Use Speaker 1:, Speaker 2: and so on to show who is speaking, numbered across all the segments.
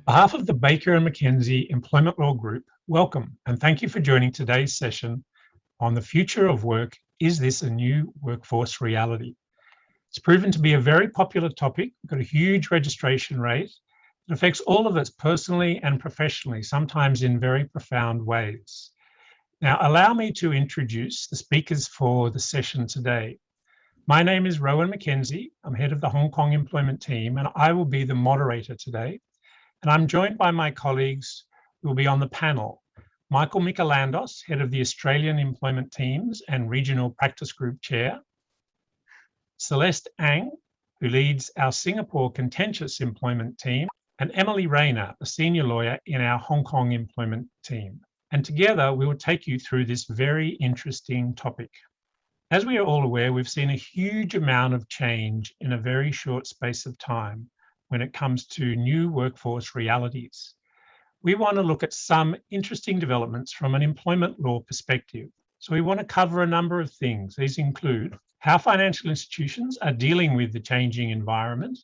Speaker 1: behalf of the Baker and McKenzie Employment Law Group, welcome and thank you for joining today's session on the future of work. Is this a new workforce reality? It's proven to be a very popular topic. We've got a huge registration rate. It affects all of us personally and professionally, sometimes in very profound ways. Now, allow me to introduce the speakers for the session today. My name is Rowan McKenzie. I'm head of the Hong Kong employment team, and I will be the moderator today. And I'm joined by my colleagues who will be on the panel. Michael Michaelandos, head of the Australian employment teams and regional practice group chair. Celeste Ang, who leads our Singapore contentious employment team, and Emily Rayner, a senior lawyer in our Hong Kong employment team. And together we will take you through this very interesting topic. As we are all aware, we've seen a huge amount of change in a very short space of time when it comes to new workforce realities. We want to look at some interesting developments from an employment law perspective. So we want to cover a number of things. These include how financial institutions are dealing with the changing environment,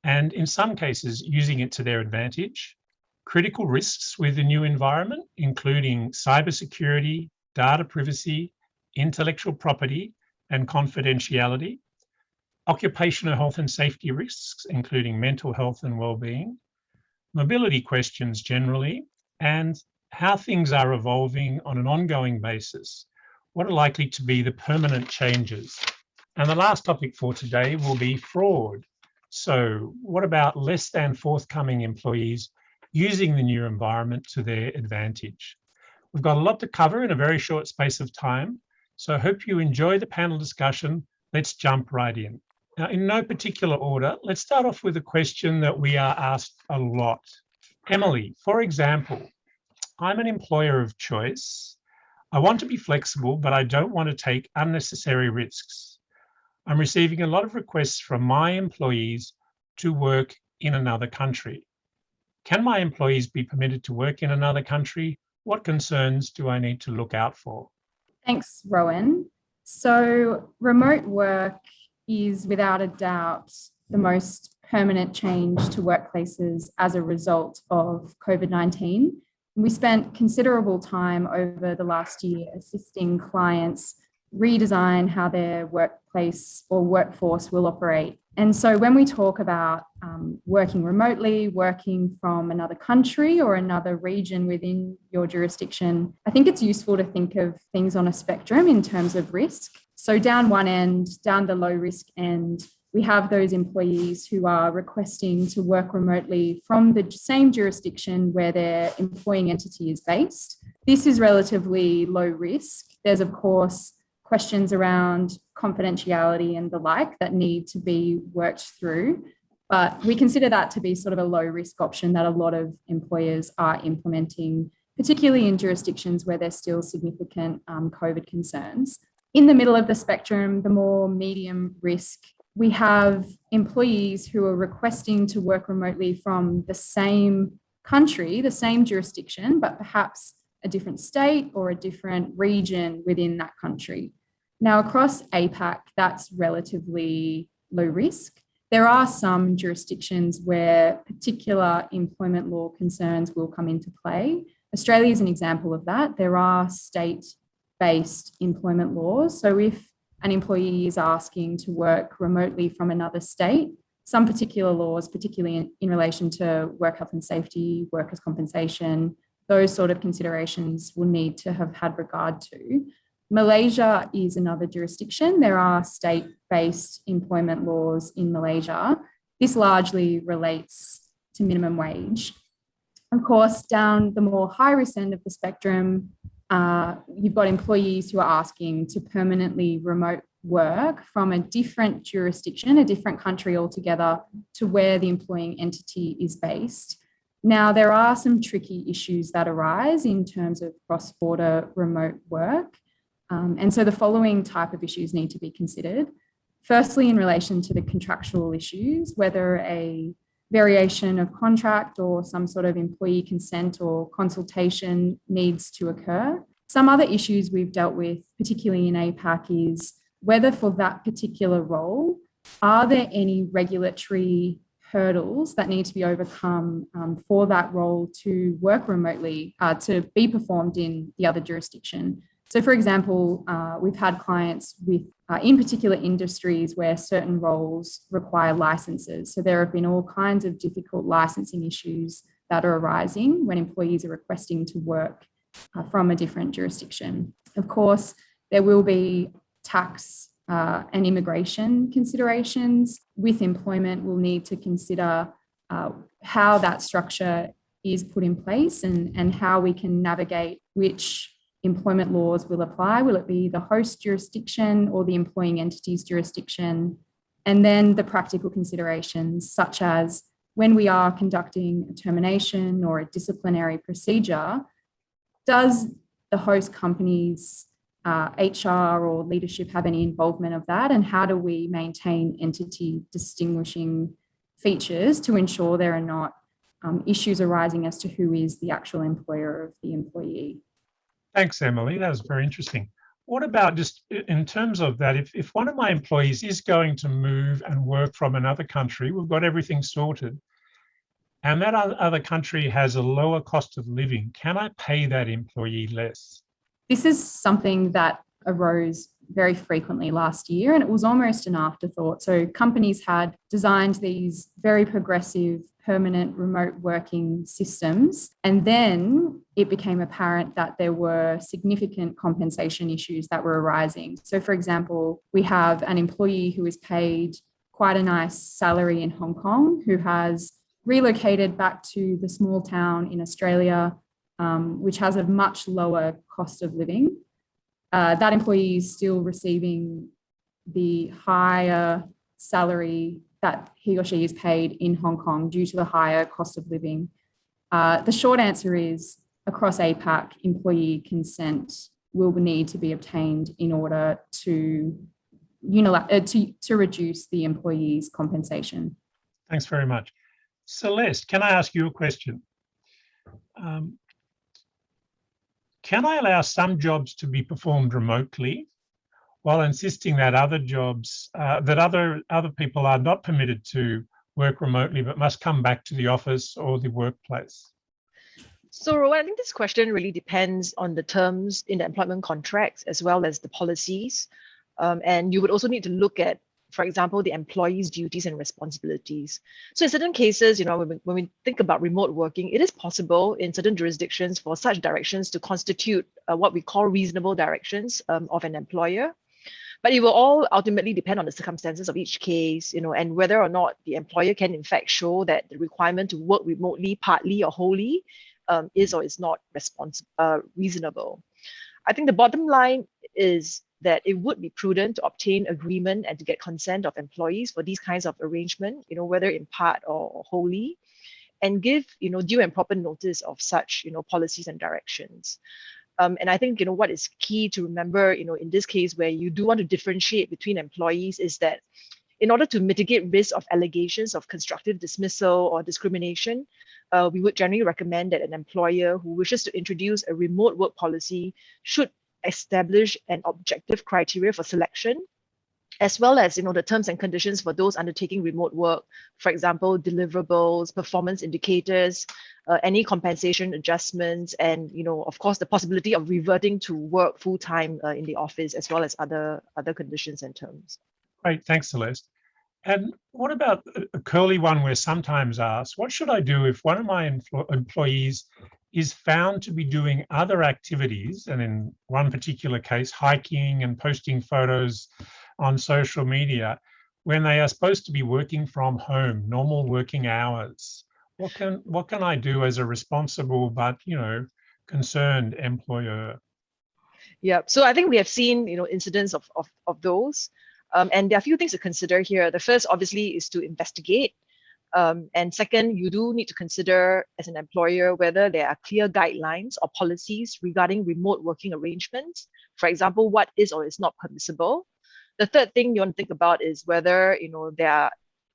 Speaker 1: and in some cases, using it to their advantage, critical risks with the new environment, including cybersecurity, data privacy, intellectual property, and confidentiality, occupational health and safety risks, including mental health and well-being, mobility questions generally, and how things are evolving on an ongoing basis. What are likely to be the permanent changes? And the last topic for today will be fraud. So what about less than forthcoming employees using the new environment to their advantage? We've got a lot to cover in a very short space of time, so I hope you enjoy the panel discussion. Let's jump right in. Now, in no particular order, let's start off with a question that we are asked a lot. Emily, for example, I'm an employer of choice. I want to be flexible, but I don't want to take unnecessary risks. I'm receiving a lot of requests from my employees to work in another country. Can my employees be permitted to work in another country? What concerns do I need to look out for?
Speaker 2: Thanks, Rowan. So remote work is without a doubt the most permanent change to workplaces as a result of COVID-19. We spent considerable time over the last year assisting clients redesign how their workplace or workforce will operate. And so when we talk about working remotely, working from another country or another region within your jurisdiction, I think it's useful to think of things on a spectrum in terms of risk. So down one end, down the low risk end, we have those employees who are requesting to work remotely from the same jurisdiction where their employing entity is based. This is relatively low risk. There's, of course, questions around confidentiality and the like that need to be worked through. But we consider that to be sort of a low risk option that a lot of employers are implementing, particularly in jurisdictions where there's still significant COVID concerns. In the middle of the spectrum, the more medium risk, we have employees who are requesting to work remotely from the same country, the same jurisdiction, but perhaps a different state or a different region within that country. Now, across APAC, that's relatively low risk. There are some jurisdictions where particular employment law concerns will come into play. Australia is an example of that. There are state-based employment laws. So if an employee is asking to work remotely from another state, some particular laws, particularly in relation to work health and safety, workers' compensation, those sort of considerations will need to have had regard to. Malaysia is another jurisdiction. There are state-based employment laws in Malaysia. This largely relates to minimum wage. Of course, down the more high-risk end of the spectrum, you've got employees who are asking to permanently remote work from a different jurisdiction, a different country altogether, to where the employing entity is based. Now, there are some tricky issues that arise in terms of cross-border remote work. And so the following type of issues need to be considered. Firstly, in relation to the contractual issues, whether a variation of contract or some sort of employee consent or consultation needs to occur. Some other issues we've dealt with, particularly in APAC, is whether for that particular role, are there any regulatory hurdles that need to be overcome for that role to work remotely, to be performed in the other jurisdiction. So, for example, we've had clients with, in particular industries where certain roles require licenses. So there have been all kinds of difficult licensing issues that are arising when employees are requesting to work from a different jurisdiction. Of course, there will be tax and immigration considerations. With employment, we'll need to consider how that structure is put in place and how we can navigate which employment laws will apply. Will it be the host jurisdiction or the employing entity's jurisdiction? And then the practical considerations, such as when we are conducting a termination or a disciplinary procedure, does the host company's HR or leadership have any involvement of that? And how do we maintain entity distinguishing features to ensure there are not issues arising as to who is the actual employer of the employee?
Speaker 1: Thanks, Emily. That was very interesting. What about just in terms of that, if one of my employees is going to move and work from another country, we've got everything sorted, and that other country has a lower cost of living, can I pay that employee less?
Speaker 2: This is something that arose very frequently last year, and it was almost an afterthought. So companies had designed these very progressive permanent remote working systems, and then it became apparent that there were significant compensation issues that were arising. So, for example, we have an employee who is paid quite a nice salary in Hong Kong, who has relocated back to the small town in Australia, which has a much lower cost of living. That employee is still receiving the higher salary that he or she is paid in Hong Kong due to the higher cost of living. The short answer is, across APAC, employee consent will need to be obtained in order to reduce the employee's compensation.
Speaker 1: Thanks very much. Celeste, can I ask you a question? Can I allow some jobs to be performed remotely while insisting that other jobs, that other people are not permitted to work remotely but must come back to the office or the workplace?
Speaker 3: So, Rowan, I think this question really depends on the terms in the employment contracts as well as the policies. And you would also need to look at, for example, the employee's duties and responsibilities. So in certain cases, when we think about remote working, it is possible in certain jurisdictions for such directions to constitute what we call reasonable directions of an employer. But it will all ultimately depend on the circumstances of each case, and whether or not the employer can in fact show that the requirement to work remotely, partly or wholly, is or is not reasonable. I think the bottom line is that it would be prudent to obtain agreement and to get consent of employees for these kinds of arrangement, whether in part or wholly, and give, due and proper notice of such, policies and directions. And I think, what is key to remember, in this case where you do want to differentiate between employees is that in order to mitigate risk of allegations of constructive dismissal or discrimination, we would generally recommend that an employer who wishes to introduce a remote work policy should establish an objective criteria for selection, as well as the terms and conditions for those undertaking remote work. For example, deliverables, performance indicators, any compensation adjustments, and of course the possibility of reverting to work full-time in the office, as well as other conditions and terms.
Speaker 1: Great, thanks, Celeste. And what about a curly one we're sometimes asked, what should I do if one of my employees is found to be doing other activities, and in one particular case, hiking and posting photos on social media, when they are supposed to be working from home, normal working hours? What can I do as a responsible but concerned employer?
Speaker 3: Yeah, so I think we have seen incidents of those, and there are a few things to consider here. The first, obviously, is to investigate. And second, you do need to consider as an employer whether there are clear guidelines or policies regarding remote working arrangements. For example, what is or is not permissible. The third thing you want to think about is whether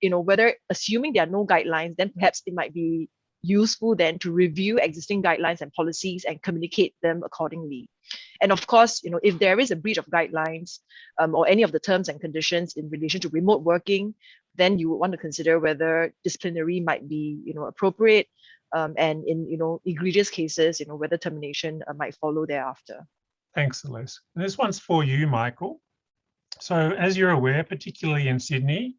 Speaker 3: whether assuming there are no guidelines, then perhaps it might be useful then to review existing guidelines and policies and communicate them accordingly. And of course, if there is a breach of guidelines or any of the terms and conditions in relation to remote working, then you would want to consider whether disciplinary might be, appropriate, and in, egregious cases, whether termination might follow thereafter.
Speaker 1: Thanks, Celeste. And this one's for you, Michael. So as you're aware, particularly in Sydney,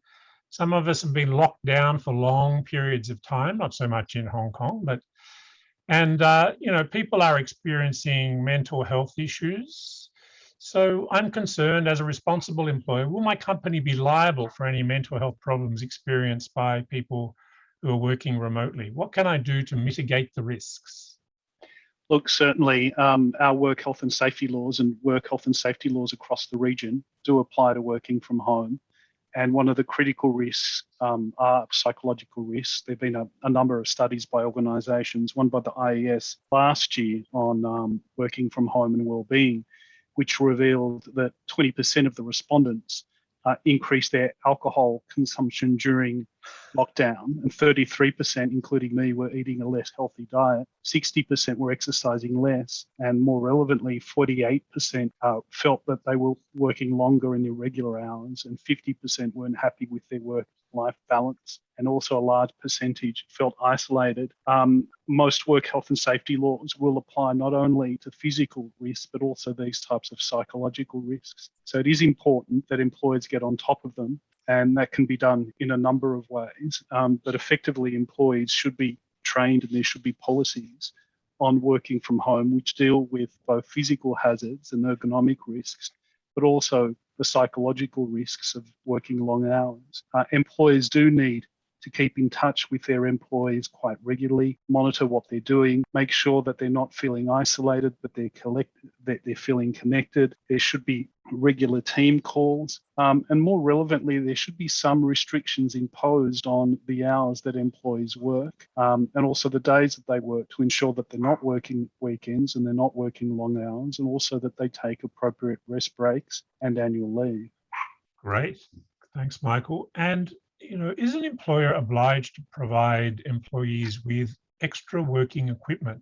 Speaker 1: some of us have been locked down for long periods of time, not so much in Hong Kong, and people are experiencing mental health issues. So I'm concerned, as a responsible employer, will my company be liable for any mental health problems experienced by people who are working remotely? What can I do to mitigate the risks?
Speaker 4: Look, certainly our work health and safety laws and work health and safety laws across the region do apply to working from home. And one of the critical risks are psychological risks. There have been a number of studies by organisations, one by the IES last year on working from home and wellbeing, which revealed that 20% of the respondents increased their alcohol consumption during lockdown, and 33%, including me, were eating a less healthy diet. 60% were exercising less, and more relevantly, 48% felt that they were working longer in irregular hours, and 50% weren't happy with their work-life balance, and also a large percentage felt isolated. Most work health and safety laws will apply not only to physical risks, but also these types of psychological risks. So it is important that employers get on top of them, and that can be done in a number of ways. But effectively, employees should be trained, and there should be policies on working from home which deal with both physical hazards and ergonomic risks, but also the psychological risks of working long hours. Employers do need to keep in touch with their employees quite regularly, monitor what they're doing, make sure that they're not feeling isolated, but they're feeling connected. There should be regular team calls, and more relevantly, there should be some restrictions imposed on the hours that employees work, and also the days that they work, to ensure that they're not working weekends and they're not working long hours, and also that they take appropriate rest breaks and annual leave.
Speaker 1: Great. Thanks, Michael. And is an employer obliged to provide employees with extra working equipment?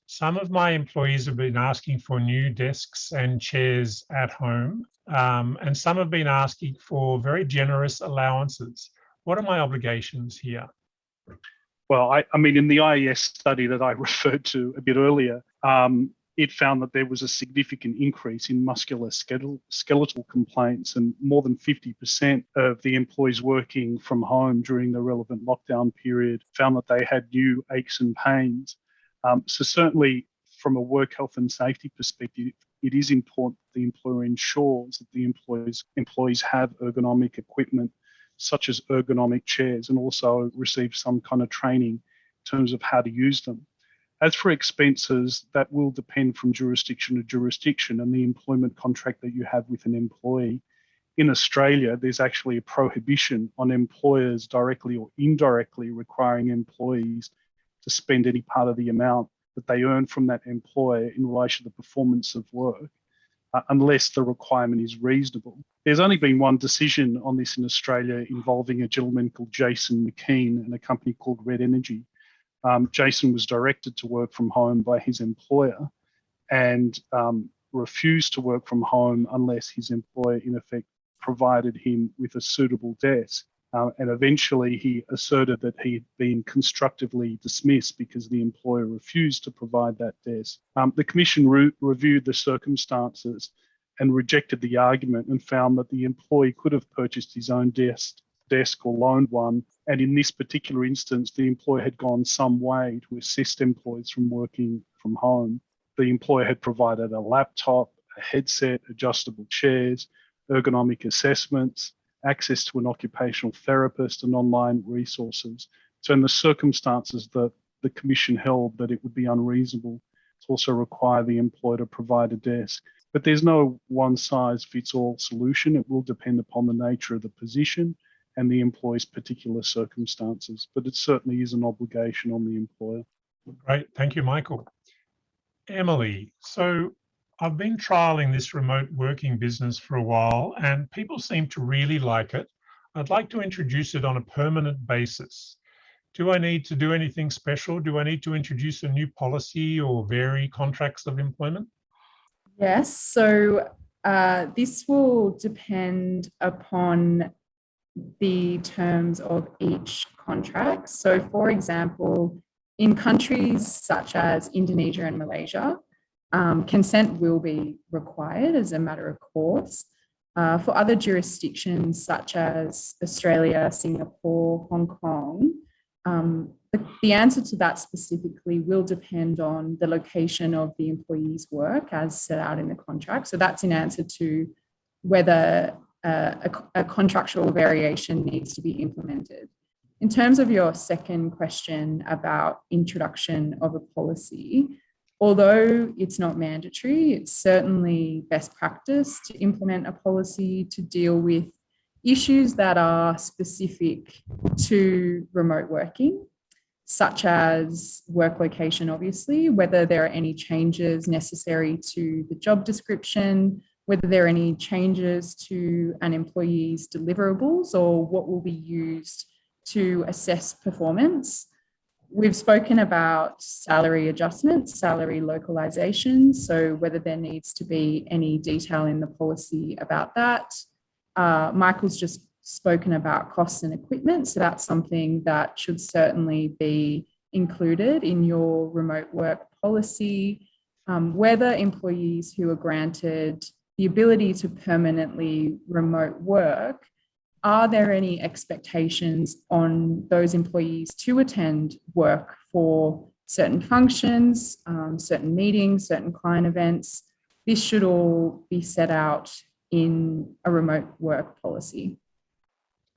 Speaker 1: Some of my employees have been asking for new desks and chairs at home, and some have been asking for very generous allowances. What are my obligations here?
Speaker 4: Well, I mean, in the IES study that I referred to a bit earlier, it found that there was a significant increase in musculoskeletal complaints, and more than 50% of the employees working from home during the relevant lockdown period found that they had new aches and pains. So certainly from a work health and safety perspective, it is important that the employer ensures that the employees have ergonomic equipment, such as ergonomic chairs, and also receive some kind of training in terms of how to use them. As for expenses, that will depend from jurisdiction to jurisdiction and the employment contract that you have with an employee. In Australia, there's actually a prohibition on employers directly or indirectly requiring employees to spend any part of the amount that they earn from that employer in relation to the performance of work, unless the requirement is reasonable. There's only been one decision on this in Australia involving a gentleman called Jason McKean and a company called Red Energy. Jason was directed to work from home by his employer and refused to work from home unless his employer, in effect, provided him with a suitable desk. And eventually he asserted that he had been constructively dismissed because the employer refused to provide that desk. The Commission reviewed the circumstances and rejected the argument and found that the employee could have purchased his own desk or loaned one. And in this particular instance, the employer had gone some way to assist employees from working from home. The employer had provided a laptop, a headset, adjustable chairs, ergonomic assessments, access to an occupational therapist, and online resources. So in the circumstances that the Commission held that it would be unreasonable to also require the employer to provide a desk. But there's no one-size-fits-all solution. It will depend upon the nature of the position and the employee's particular circumstances, but it certainly is an obligation on the employer.
Speaker 1: Great, thank you, Michael. Emily, so I've been trialing this remote working business for a while and people seem to really like it. I'd like to introduce it on a permanent basis. Do I need to do anything special? Do I need to introduce a new policy or vary contracts of employment?
Speaker 2: Yes, so this will depend upon the terms of each contract. So, for example, in countries such as Indonesia and Malaysia, consent will be required as a matter of course. For other jurisdictions such as Australia, Singapore, Hong Kong, the answer to that specifically will depend on the location of the employee's work as set out in the contract. So that's in answer to whether a contractual variation needs to be implemented. In terms of your second question about introduction of a policy, although it's not mandatory, it's certainly best practice to implement a policy to deal with issues that are specific to remote working, such as work location, obviously, whether there are any changes necessary to the job description, whether there are any changes to an employee's deliverables or what will be used to assess performance. We've spoken about salary adjustments, salary localization, so whether there needs to be any detail in the policy about that. Michael's just spoken about costs and equipment, so that's something that should certainly be included in your remote work policy. Whether employees who are granted the ability to permanently remote work, are there any expectations on those employees to attend work for certain functions, certain meetings, certain client events? This should all be set out in a remote work policy.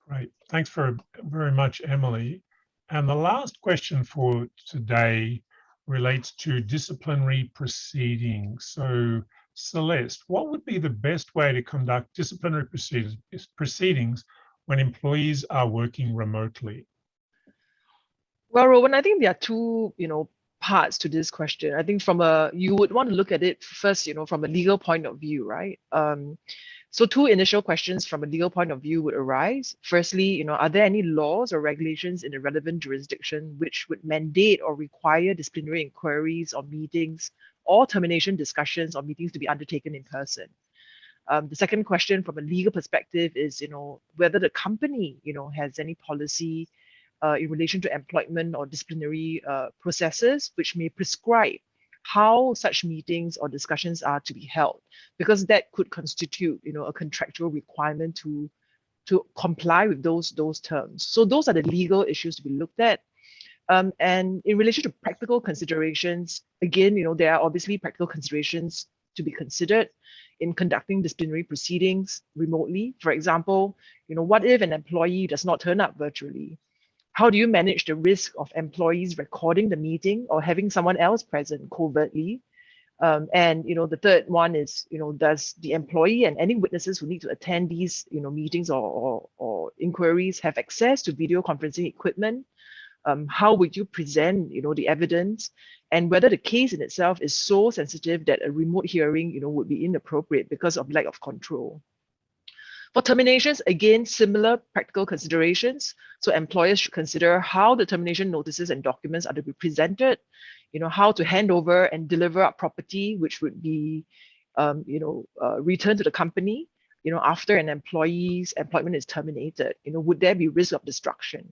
Speaker 1: Great. Thanks very much, Emily. And the last question for today relates to disciplinary proceedings. So, Celeste, what would be the best way to conduct disciplinary proceedings when employees are working remotely?
Speaker 3: Well, Rowan, I think there are two, parts to this question. I think you would want to look at it first, from a legal point of view, right? So two initial questions from a legal point of view would arise. Firstly, are there any laws or regulations in the relevant jurisdiction which would mandate or require disciplinary inquiries or meetings or termination discussions or meetings to be undertaken in person? The second question from a legal perspective is, whether the company, has any policy in relation to employment or disciplinary processes which may prescribe how such meetings or discussions are to be held, because that could constitute, a contractual requirement to comply with those terms. So those are the legal issues to be looked at. And in relation to practical considerations, again, there are obviously practical considerations to be considered in conducting disciplinary proceedings remotely. For example, what if an employee does not turn up virtually? How do you manage the risk of employees recording the meeting or having someone else present covertly? And the third one is, does the employee and any witnesses who need to attend these meetings or inquiries have access to video conferencing equipment? How would you present the evidence, and whether the case in itself is so sensitive that a remote hearing would be inappropriate because of lack of control? For terminations, again, similar practical considerations. So employers should consider how the termination notices and documents are to be presented, how to hand over and deliver up property, which would be, returned to the company, after an employee's employment is terminated. Would there be risk of destruction?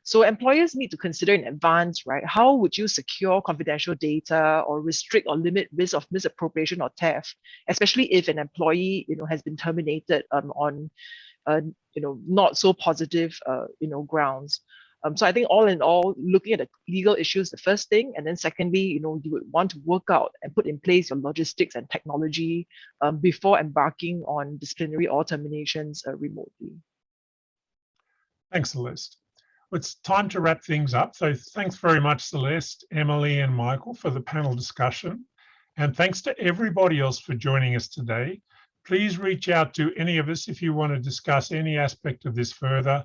Speaker 3: So employers need to consider in advance, right? How would you secure confidential data or restrict or limit risk of misappropriation or theft, especially if an employee, has been terminated on, not so positive, grounds. So I think all in all, looking at the legal issues, the first thing, and then secondly, you would want to work out and put in place your logistics and technology before embarking on disciplinary or terminations remotely.
Speaker 1: Thanks, Celeste. It's time to wrap things up. So thanks very much, Celeste, Emily, and Michael for the panel discussion. And thanks to everybody else for joining us today. Please reach out to any of us if you want to discuss any aspect of this further.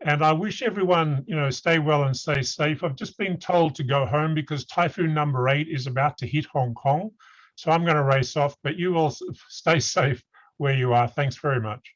Speaker 1: And I wish everyone, stay well and stay safe. I've just been told to go home because Typhoon number 8 is about to hit Hong Kong. So I'm going to race off, but you all stay safe where you are. Thanks very much.